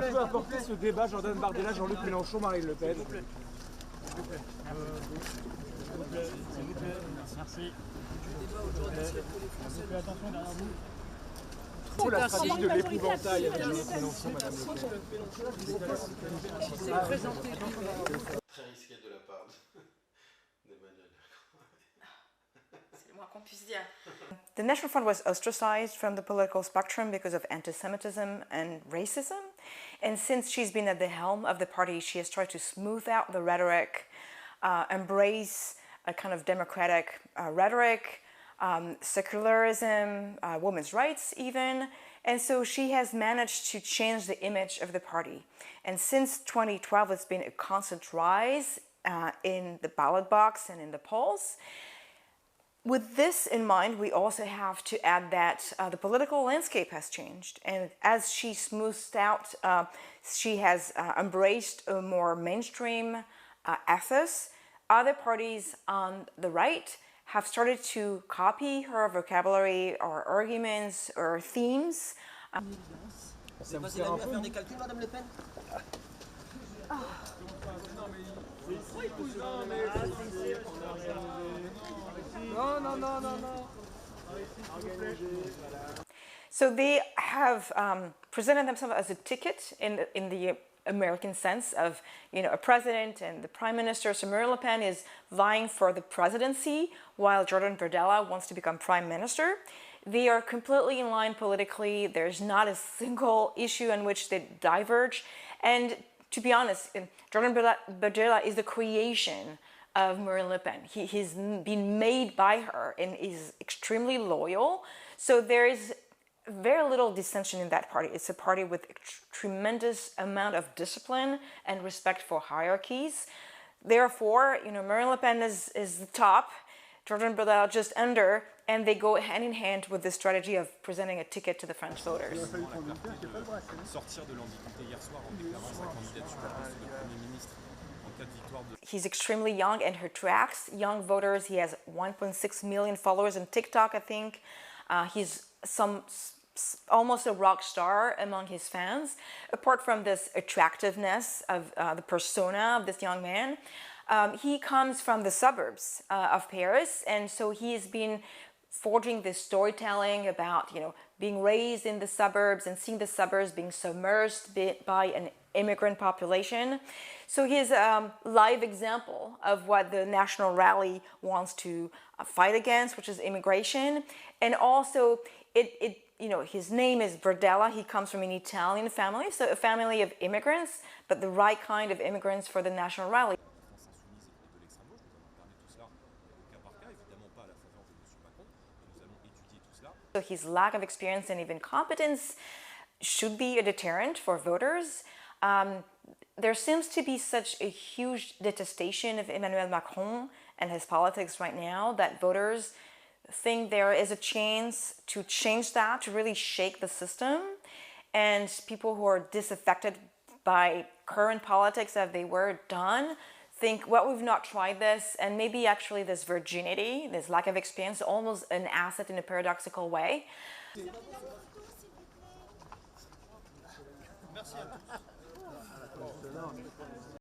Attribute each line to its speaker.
Speaker 1: ça peut apporter ce débat Jordan Bardella, Jean-Luc Mélenchon, Marine Le Pen?
Speaker 2: S'il vous plaît. Merci. Attention derrière vous.
Speaker 1: Oh, la stratégie de l'épouvantail avec Jean-Luc Mélenchon, Madame Le Pen.
Speaker 3: Très risqué de la part d'Emmanuel.
Speaker 4: C'est le moins qu'on puisse dire. The National Front was ostracized from the political spectrum because of antisemitism and racism. And since she's been at the helm of the party, she has tried to smooth out the rhetoric, embrace a kind of democratic rhetoric, secularism, women's rights even. And so she has managed to change the image of the party. And since 2012, it's been a constant rise in the ballot box and in the polls. With this in mind, we also have to add that the political landscape has changed. And as she smooths out, she has embraced a more mainstream ethos. Other parties on the right have started to copy her vocabulary or arguments or themes.
Speaker 1: Ça vous sert un peu?
Speaker 5: des calculs, Madame Le Pen?
Speaker 4: So they have presented themselves as a ticket in the American sense of, you know, a president and the prime minister. So Marine Le Pen is vying for the presidency while Jordan Bardella wants to become prime minister. They are completely in line politically. There's not a single issue in which they diverge. And to be honest, Jordan Bardella is the creation of Marine Le Pen. He's been made by her and is extremely loyal. So there is very little dissension in that party. It's a party with a tremendous amount of discipline and respect for hierarchies. Therefore, you know, Marine Le Pen is the top, Jordan Bardella just under, and they go hand in hand with the strategy of presenting a ticket to the French voters. He's extremely young and he attracts young voters. He has 1.6 million followers on TikTok, I think. He's almost a rock star among his fans. Apart from this attractiveness of the persona of this young man, he comes from the suburbs of Paris, and so he's been forging this storytelling about, you know, being raised in the suburbs and seeing the suburbs being submerged by an immigrant population. So he's a live example of what the National Rally wants to fight against, which is immigration. And also, you know, his name is Bardella. He comes from an Italian family, so a family of immigrants, but the right kind of immigrants for the National Rally. So his lack of experience and even competence should be a deterrent for voters. There seems to be such a huge detestation of Emmanuel Macron and his politics right now that voters think there is a chance to change that, to really shake the system. And people who are disaffected by current politics as they were done think, well, we've not tried this, and maybe actually this virginity, this lack of experience, almost an asset in a paradoxical way.